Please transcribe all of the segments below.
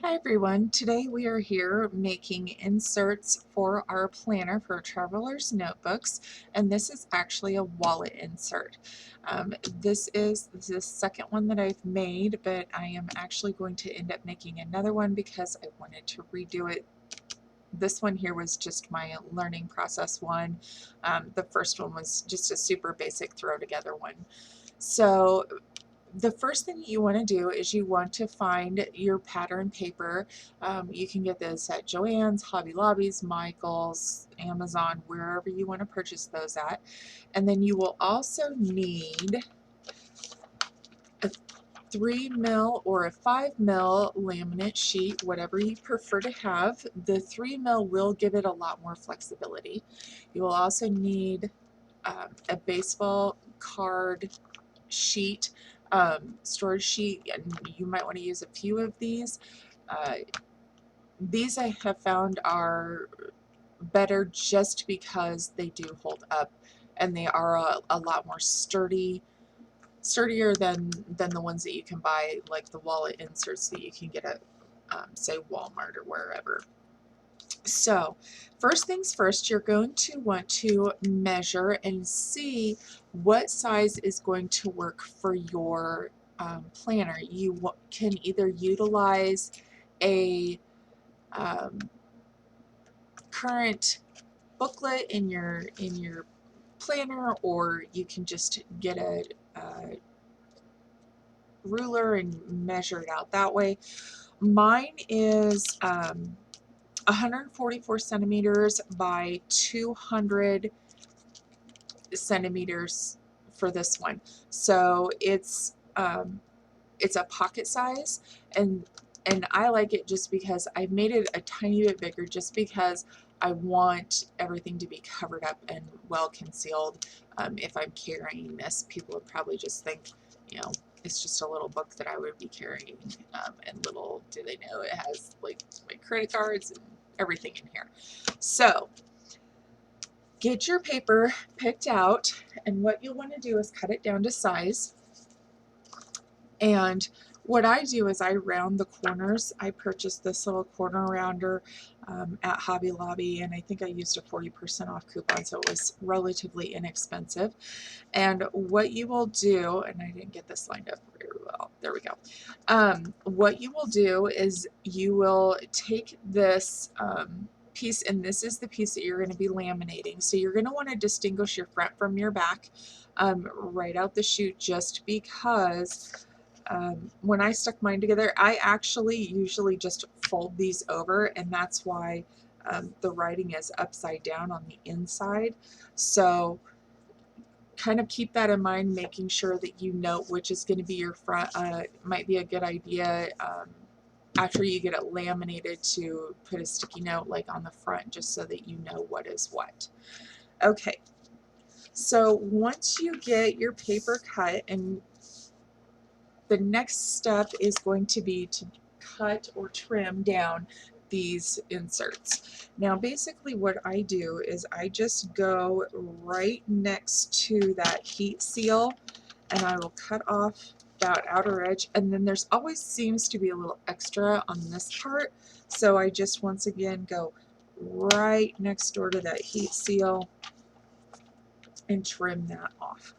Hi everyone, today we are here making inserts for our planner for travelers notebooks, and this is actually a wallet insert. This is the second one that I've made, but I am actually going to end up making another one because I wanted to redo it. This one here was just my learning process one. The first one was just a super basic throw together one. So the first thing you want to do is you want to find your pattern paper. You can get this at Joann's, Hobby Lobby's, Michael's, Amazon, wherever you want to purchase those at. And then you will also need a 3 mil or a 5 mil laminate sheet, whatever you prefer to have. The 3 mil will give it a lot more flexibility. You will also need a baseball card sheet, storage sheet, and you might want to use a few of these. Uh, these I have found are better just because they do hold up and they are a lot more sturdier than the ones that you can buy, like the wallet inserts that you can get at say Walmart or wherever. So first things first, you're going to want to measure and see what size is going to work for your planner. You can either utilize a current booklet in your planner, or you can just get a ruler and measure it out that way. Mine is 144 centimeters by 200 centimeters for this one. So it's a pocket size, and I like it just because I made it a tiny bit bigger just because I want everything to be covered up and well concealed. If I'm carrying this, people would probably just think, you know, it's just a little book that I would be carrying, and little do they know it has like my credit cards and everything in here. So get your paper picked out, and what you'll want to do is cut it down to size. And what I do is I round the corners. I purchased this little corner rounder at Hobby Lobby, and I think I used a 40% off coupon, so it was relatively inexpensive. And what you will do, and I didn't get this lined up very well, there we go. What you will do is you will take this piece, and this is the piece that you're going to be laminating. So you're going to want to distinguish your front from your back right out the chute, just because when I stuck mine together, I actually usually just fold these over, and that's why the writing is upside down on the inside. So kind of keep that in mind, making sure that you know which is going to be your front. Might be a good idea after you get it laminated to put a sticky note like on the front, just so that you know what is what. Okay, so once you get your paper cut, and the next step is going to be to cut or trim down these inserts. Now basically what I do is I just go right next to that heat seal, and I will cut off that outer edge, and then there's always seems to be a little extra on this part, so I just once again go right next door to that heat seal and trim that off.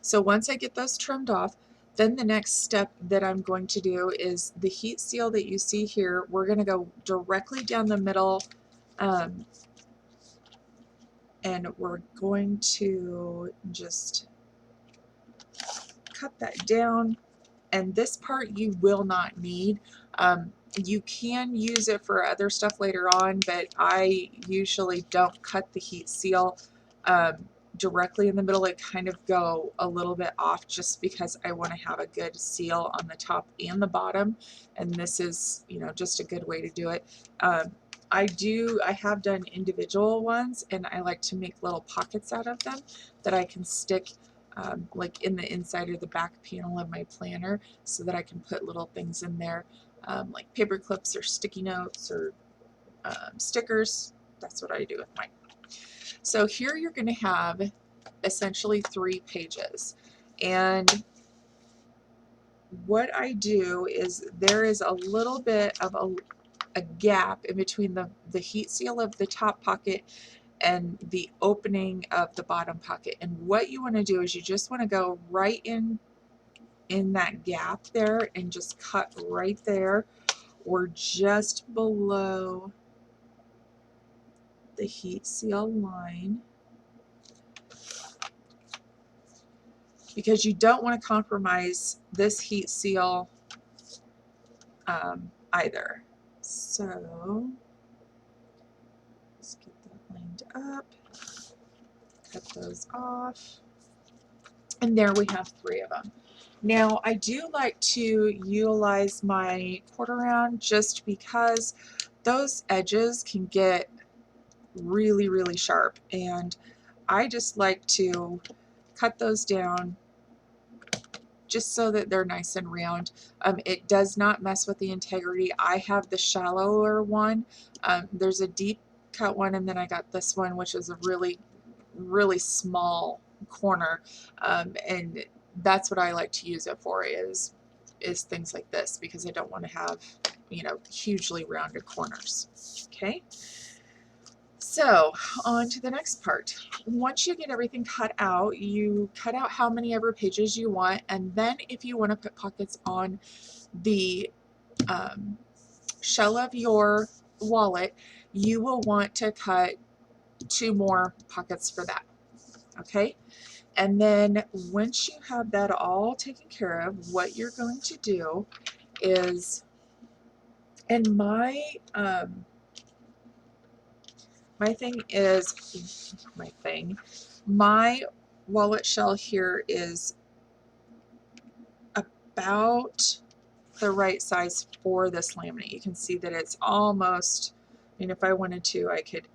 So once I get those trimmed off, then the next step that I'm going to do is the heat seal that you see here, we're going to go directly down the middle, and we're going to just cut that down. And this part you will not need. You can use it for other stuff later on, but I usually don't cut the heat seal directly in the middle. I kind of go a little bit off just because I want to have a good seal on the top and the bottom, and this is, you know, just a good way to do it. I have done individual ones, and I like to make little pockets out of them that I can stick like in the inside or the back panel of my planner, so that I can put little things in there, like paper clips or sticky notes or stickers. That's what I do with mine. So here you're going to have essentially 3 pages, and what I do is there is a little bit of a gap in between the heat seal of the top pocket and the opening of the bottom pocket. And what you want to do is you just want to go right in that gap there and just cut right there or just below the heat seal line, because you don't want to compromise this heat seal either. So let's get that lined up, cut those off, and there we have 3 of them. Now I do like to utilize my quarter round just because those edges can get really, really sharp, and I just like to cut those down just so that they're nice and round. It does not mess with the integrity. I have the shallower one. There's a deep cut one, and then I got this one, which is a really, really small corner, and that's what I like to use it for, is things like this, because I don't want to have, you know, hugely rounded corners. Okay. So on to the next part. Once you get everything cut out, you cut out how many ever pages you want, and then if you want to put pockets on the shell of your wallet, you will want to cut 2 more pockets for that. Okay, and then once you have that all taken care of, what you're going to do is, and my my wallet shell here is about the right size for this laminate. You can see that it's almost, I mean, if I wanted to, I could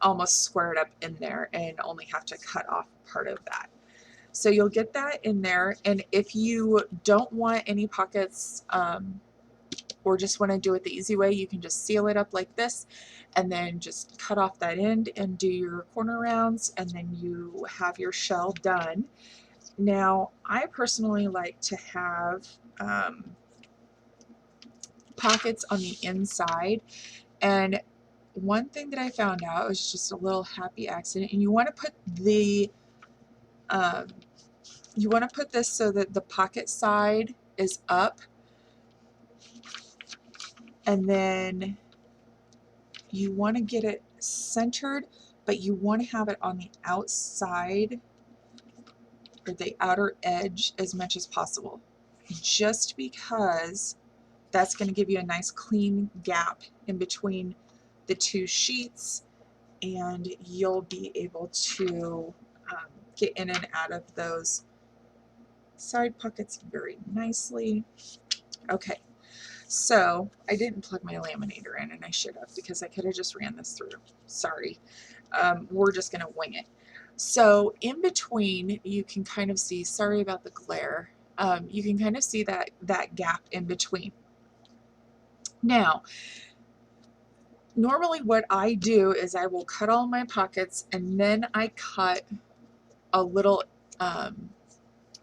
almost square it up in there and only have to cut off part of that. So you'll get that in there, and if you don't want any pockets or just want to do it the easy way, you can just seal it up like this and then just cut off that end and do your corner rounds, and then you have your shell done. Now, I personally like to have pockets on the inside, and one thing that I found out was just a little happy accident, and you want to put the you want to put this so that the pocket side is up, and then you want to get it centered, but you want to have it on the outside or the outer edge as much as possible, just because that's going to give you a nice clean gap in between the 2 sheets, and you'll be able to get in and out of those side pockets very nicely. Okay, so I didn't plug my laminator in, and I should have, because I could have just ran this through. Sorry. We're just going to wing it. So in between, you can kind of see, sorry about the glare, you can kind of see that gap in between. Now, normally what I do is I will cut all my pockets, and then I cut a little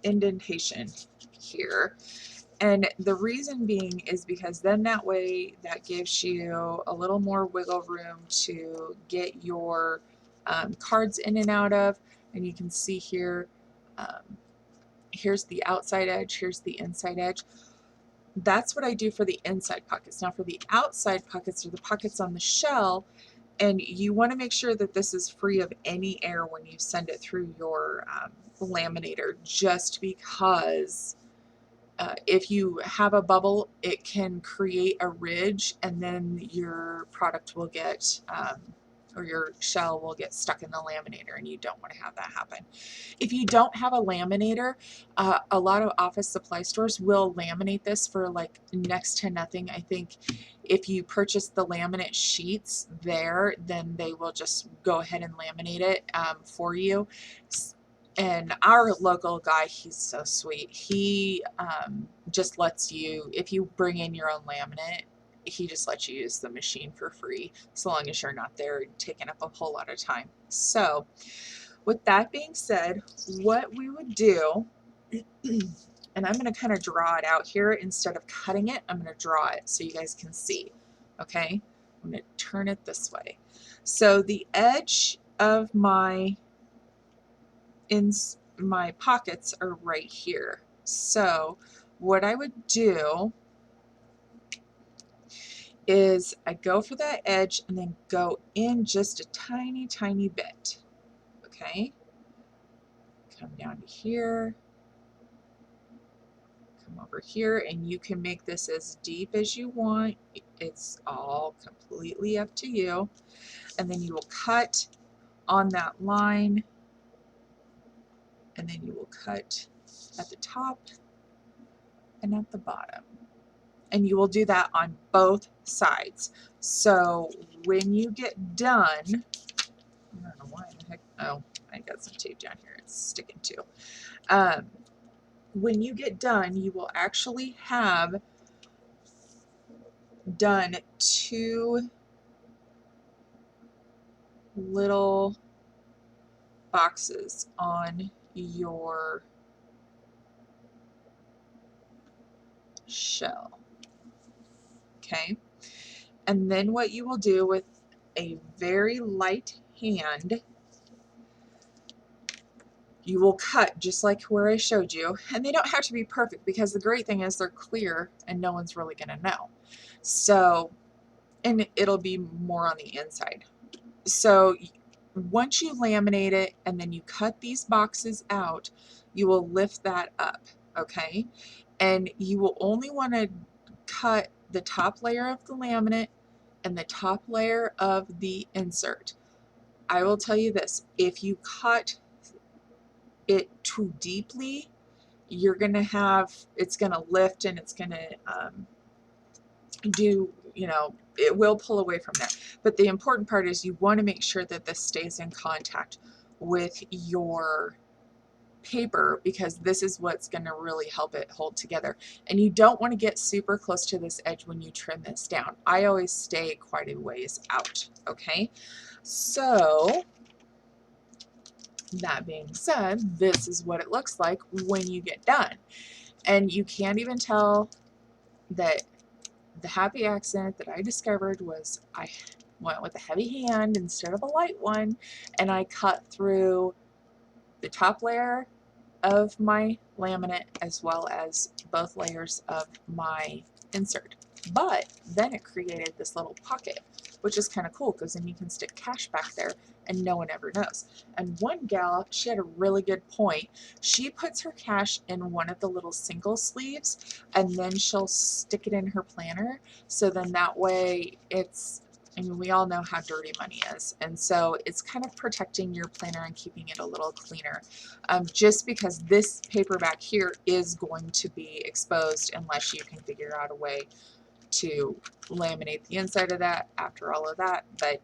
indentation here. And the reason being is because then that way that gives you a little more wiggle room to get your cards in and out of. And you can see here, here's the outside edge, here's the inside edge. That's what I do for the inside pockets. Now for the outside pockets, or the pockets on the shell, and you want to make sure that this is free of any air when you send it through your laminator, just because if you have a bubble, it can create a ridge, and then your product will get, or your shell will get stuck in the laminator, and you don't want to have that happen. If you don't have a laminator, a lot of office supply stores will laminate this for like next to nothing. I think if you purchase the laminate sheets there, then they will just go ahead and laminate it for you. And our local guy, he's so sweet. He just lets you, if you bring in your own laminate, he just lets you use the machine for free, so long as you're not there taking up a whole lot of time. So with that being said, what we would do And I'm going to kind of draw it out here. Instead of cutting it, I'm going to draw it so you guys can see. Okay, I'm going to turn it this way. So the edge of my pockets are right here. So what I would do is I go for that edge and then go in just a tiny, tiny bit. Okay, come down to here, come over here, and you can make this as deep as you want. It's all completely up to you. And then you will cut on that line, and then you will cut at the top and at the bottom. And you will do that on both sides. So when you get done, I don't know why the heck, oh, I got some tape down here, it's sticking to. When you get done, you will actually have done 2 little boxes on your shell. Okay, and then what you will do with a very light hand, you will cut just like where I showed you, and they don't have to be perfect because the great thing is they're clear and no one's really going to know. So, and it'll be more on the inside. So once you laminate it and then you cut these boxes out, you will lift that up, okay? And you will only want to cut the top layer of the laminate and the top layer of the insert. I will tell you this, if you cut it too deeply, you're going to have, it's going to lift and it's going to do, you know, it will pull away from that. But the important part is you want to make sure that this stays in contact with your paper, because this is what's going to really help it hold together. And you don't want to get super close to this edge when you trim this down. I always stay quite a ways out. Okay, so that being said, this is what it looks like when you get done. And you can't even tell that the happy accident that I discovered was I went with a heavy hand instead of a light one, and I cut through the top layer of my laminate as well as both layers of my insert. But then it created this little pocket, which is kind of cool because then you can stick cash back there and no one ever knows. And one gal, she had a really good point. She puts her cash in one of the little single sleeves and then she'll stick it in her planner. So then that way it's, I mean, we all know how dirty money is. And so it's kind of protecting your planner and keeping it a little cleaner. Just because this paper back here is going to be exposed unless you can figure out a way to laminate the inside of that after all of that. But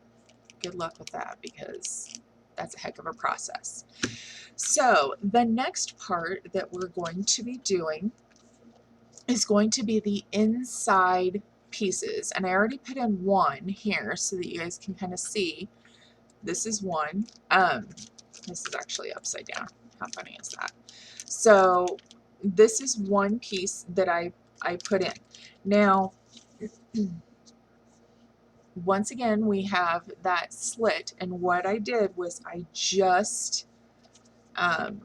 good luck with that because that's a heck of a process. So the next part that we're going to be doing is going to be the inside pieces. And I already put in one here so that you guys can kind of see. This is one. This is actually upside down. How funny is that? So this is one piece that I put in. Now, once again, we have that slit, and what I did was I just, and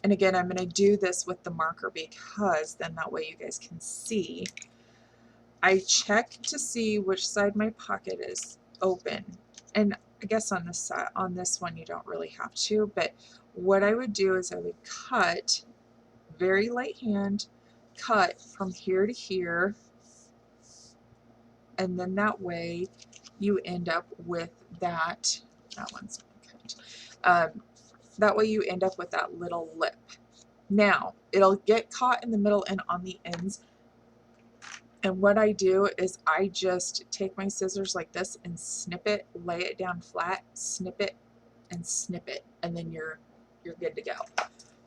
again, I'm going to do this with the marker because then that way you guys can see. I check to see which side my pocket is open, and I guess on this side, on this one you don't really have to, but what I would do is I would cut, very light hand, cut from here to here, and then that way you end up with that, that one's cut. That way you end up with that little lip. Now, it'll get caught in the middle and on the ends, and what I do is I just take my scissors like this and snip it, lay it down flat, snip it, and snip it, and then you're good to go.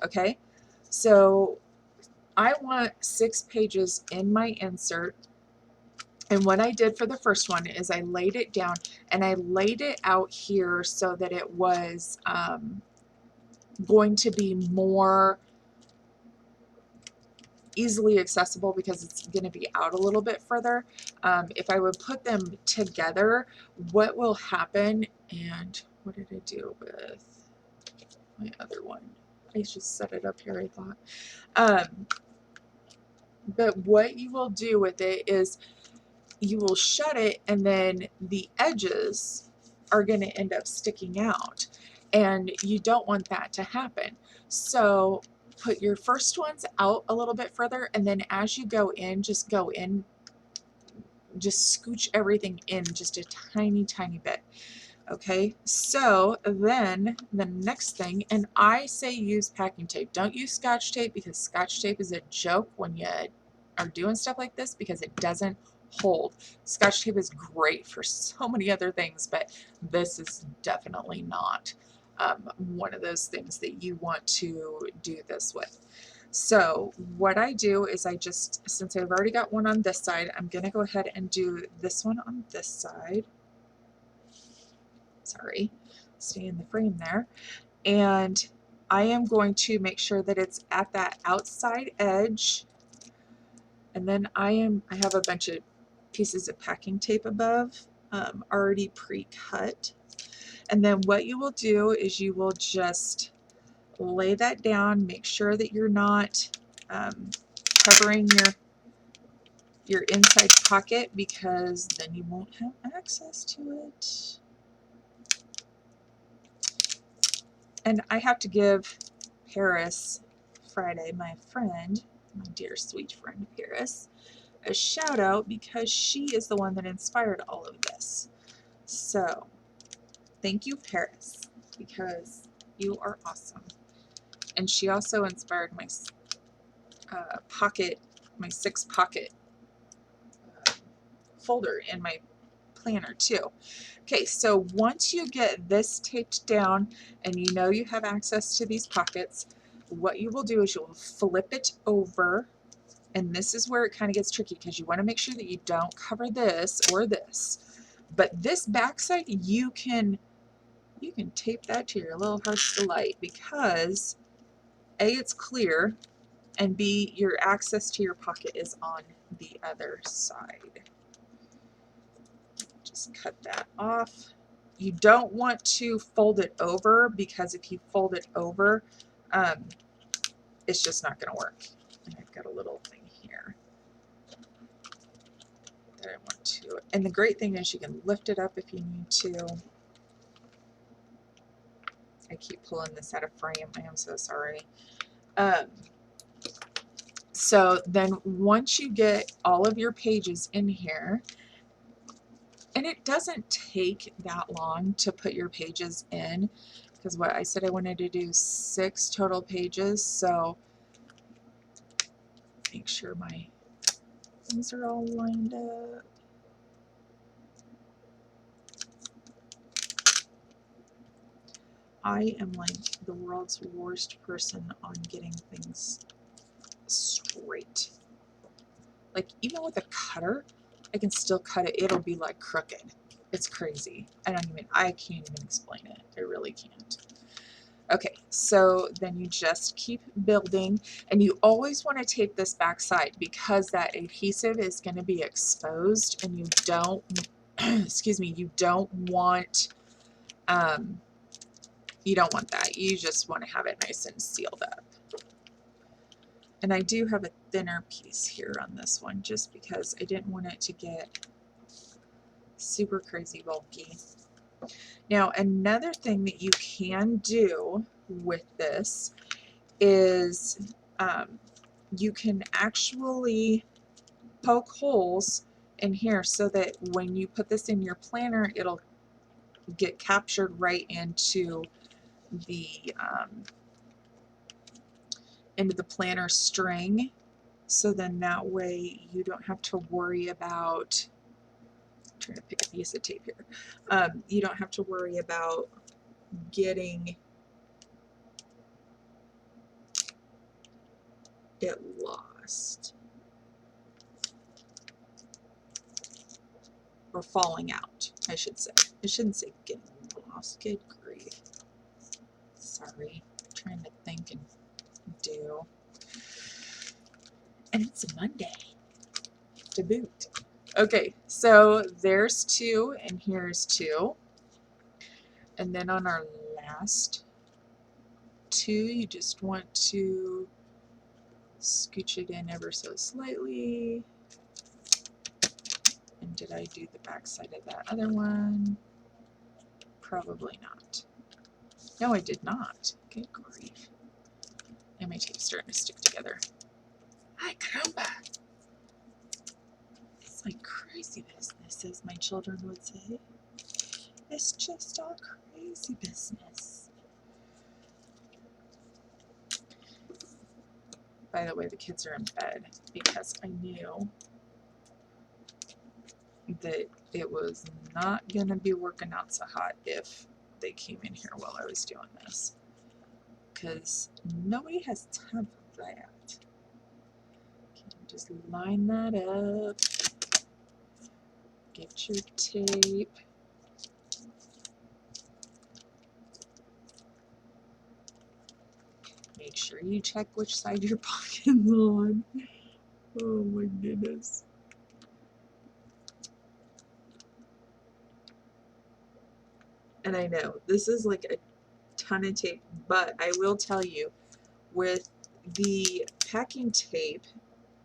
Okay, so I want 6 pages in my insert, and what I did for the first one is I laid it down and I laid it out here so that it was going to be more easily accessible because it's going to be out a little bit further. If I would put them together, what will happen, and what did I do with my other one? I just set it up here, I thought. But what you will do with it is you will shut it, and then the edges are going to end up sticking out, and you don't want that to happen. So put your first ones out a little bit further, and then as you go in, just scooch everything in just a tiny bit. Okay, so then the next thing, and I say use packing tape. Don't use Scotch tape, because Scotch tape is a joke when you are doing stuff like this, because it doesn't hold. Scotch tape is great for so many other things, but this is definitely not one of those things that you want to do this with. So what I do is since I've already got one on this side, I'm going to go ahead and do this one on this side. Sorry, stay in the frame there. And I am going to make sure that it's at that outside edge. And then I have a bunch of pieces of packing tape above, already pre-cut. And then what you will do is you will just lay that down, make sure that you're not covering your inside pocket, because then you won't have access to it. And I have to give Paris Friday, my friend, my dear sweet friend Paris, a shout out, because she is the one that inspired all of this. So thank you, Paris, because you are awesome. And she also inspired my my 6-pocket folder in my planner too. Okay, so once you get this taped down and you know you have access to these pockets, what you will do is you'll flip it over, and this is where it kind of gets tricky, because you want to make sure that you don't cover this or this. But this backside, you can tape that to your little heart's delight, because A, it's clear, and B, your access to your pocket is on the other side. Just cut that off. You don't want to fold it over, because if you fold it over, it's just not going to work. And I've got a little thing here that I want to, and the great thing is you can lift it up if you need to. I keep pulling this out of frame. I am so sorry. So then once you get all of your pages in here, and it doesn't take that long to put your pages in, because what I said I wanted to do 6 total pages, so make sure my things are all lined up. I am like the world's worst person on getting things straight. Like, even with a cutter, I can still cut it. It'll be like crooked. It's crazy. I can't even explain it. I really can't. Okay, so then you just keep building, and you always want to tape this back side, because that adhesive is going to be exposed, and you don't, excuse me, you don't want that. You just want to have it nice and sealed up. And I do have a thinner piece here on this one, just because I didn't want it to get super crazy bulky. Now, another thing that you can do with this is you can actually poke holes in here, so that when you put this in your planner, it'll get captured right into the planner string. So then that way you don't have to worry about, I'm trying to pick a piece of tape here, you don't have to worry about getting it lost or falling out, I should say. I shouldn't say getting lost. Good grief. Sorry, I'm trying to think and do. And it's a Monday to boot. Okay, so there's 2 and here's 2. And then on our last 2, you just want to scooch it in ever so slightly. And did I do the back side of that other one? Probably not. No, I did not. Good grief. And my tape's starting to stick together. Ay, caramba! It's like crazy business, as my children would say. It's just all crazy business. By the way, the kids are in bed because I knew that it was not going to be working out so hot if they came in here while I was doing this. Because nobody has time for that. Okay, just line that up. Get your tape. Make sure you check which side your pocket's on. Oh my goodness. And I know this is like a ton of tape, but I will tell you, with the packing tape,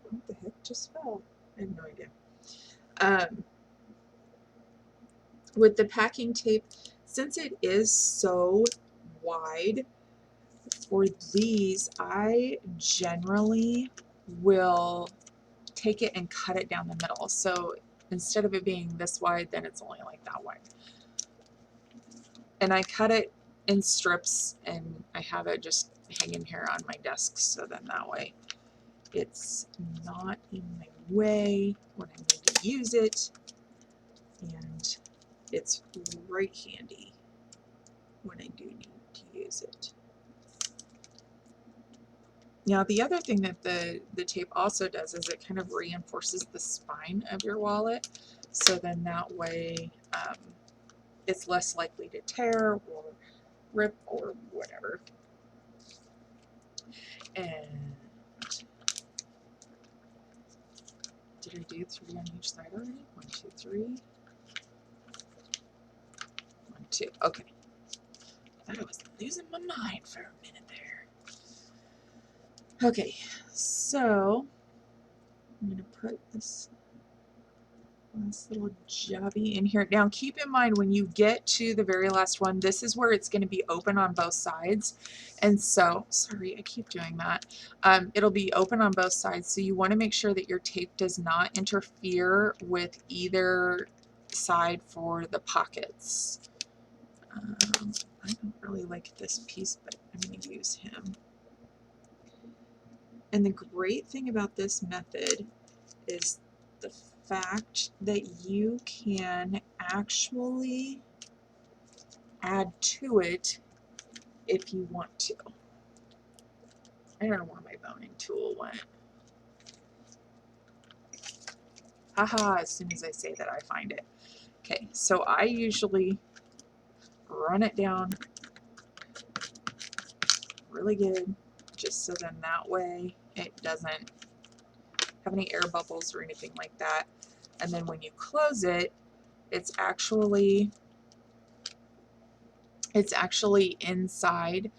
what the heck just fell? I have no idea. With the packing tape, since it is so wide, for these, I generally will take it and cut it down the middle. So instead of it being this wide, then it's only like that wide. And I cut it in strips, and I have it just hanging here on my desk, so then that way it's not in my way when I need to use it, and it's right handy when I do need to use it. Now, the other thing that the tape also does is it kind of reinforces the spine of your wallet, so then that way it's less likely to tear or rip or whatever. And did I do 3 on each side already? 1, 2, 3. 1, 2. Okay. I thought I was losing my mind for a minute there. Okay, so I'm going to put this little jobby in here. Now keep in mind, when you get to the very last one, this is where it's going to be open on both sides. And so, sorry, I keep doing that. It'll be open on both sides, so you want to make sure that your tape does not interfere with either side for the pockets. I don't really like this piece, but I'm going to use him. And the great thing about this method is the fact that you can actually add to it if you want to. I don't know where my boning tool went. Haha, as soon as I say that, I find it. Okay, so I usually run it down really good, just so then that way it doesn't have any air bubbles or anything like that. And then when you close it, it's actually inside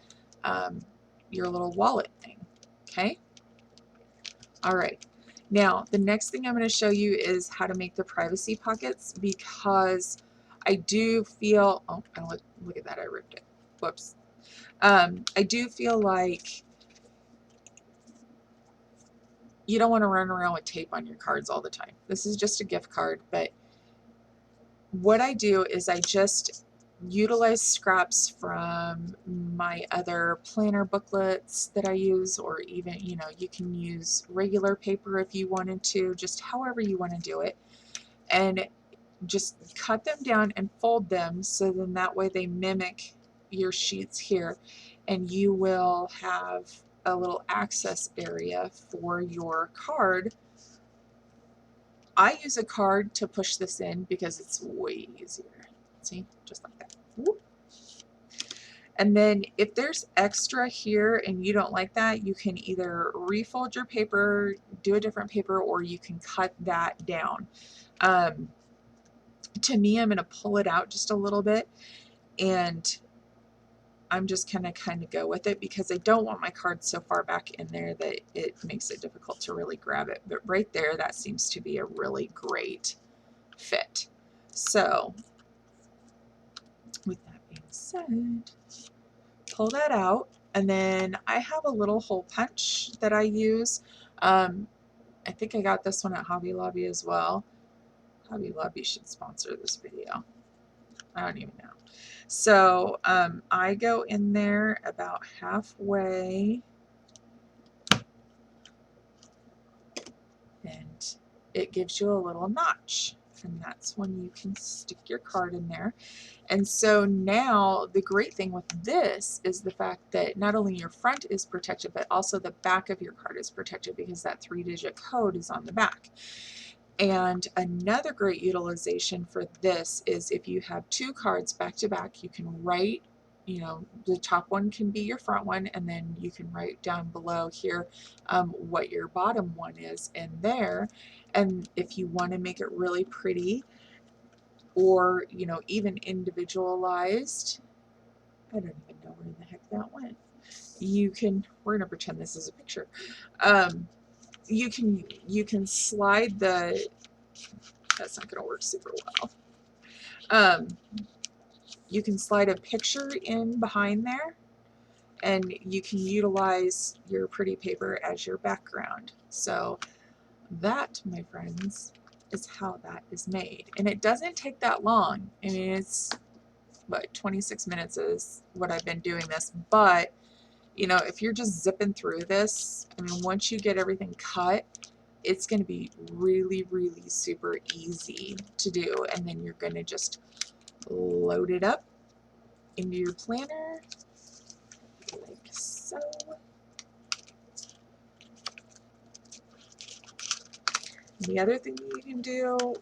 your little wallet thing. Okay. All right. Now the next thing I'm going to show you is how to make the privacy pockets, because I do feel, oh, look at that, I ripped it. Whoops. I do feel like you don't want to run around with tape on your cards all the time. This is just a gift card, but what I do is I just utilize scraps from my other planner booklets that I use, or even, you know, you can use regular paper if you wanted to, just however you want to do it, and just cut them down and fold them so then that way they mimic your sheets here, and you will have a little access area for your card. I use a card to push this in because it's way easier. See, just like that. Whoop. And then if there's extra here and you don't like that, you can either refold your paper, do a different paper, or you can cut that down. To me, I'm going to pull it out just a little bit, and I'm just going to kind of go with it because I don't want my card so far back in there that it makes it difficult to really grab it. But right there, that seems to be a really great fit. So with that being said, pull that out, and then I have a little hole punch that I use. I think I got this one at Hobby Lobby as well. Hobby Lobby should sponsor this video. I don't even know. So I go in there about halfway, and it gives you a little notch, and that's when you can stick your card in there. And so now the great thing with this is the fact that not only your front is protected, but also the back of your card is protected because that 3-digit code is on the back. And another great utilization for this is if you have 2 cards back to back, you can write, you know, the top one can be your front one, and then you can write down below here what your bottom one is in there. And if you want to make it really pretty, or, you know, even individualized, I don't even know where the heck that went. You can, we're going to pretend this is a picture. You can slide the, that's not going to work super well. You can slide a picture in behind there, and you can utilize your pretty paper as your background. So that, my friends, is how that is made. And it doesn't take that long. I mean, it's, what, 26 minutes is what I've been doing this. But, you know, if you're just zipping through this, I mean, once you get everything cut, it's going to be really, really super easy to do. And then you're going to just load it up into your planner like so. The other thing you can do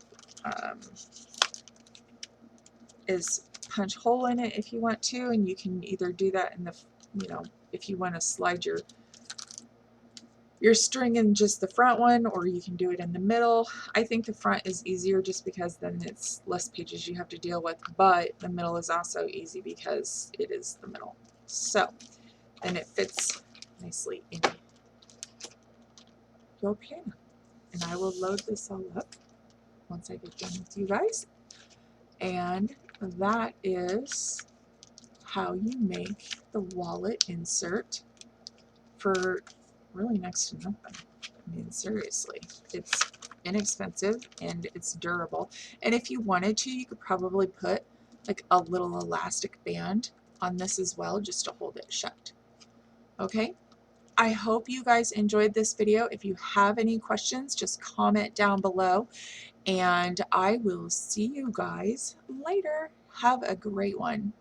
is punch a hole in it if you want to, and you can either do that in the, you know, if you want to slide your string in just the front one, or you can do it in the middle. I think the front is easier just because then it's less pages you have to deal with, but the middle is also easy because it is the middle. So then it fits nicely in your planner. And I will load this all up once I get done with you guys. And that is how you make the wallet insert for really next to nothing. I mean, seriously, it's inexpensive and it's durable. And if you wanted to, you could probably put like a little elastic band on this as well, just to hold it shut. Okay, I hope you guys enjoyed this video. If you have any questions, just comment down below, and I will see you guys later. Have a great one.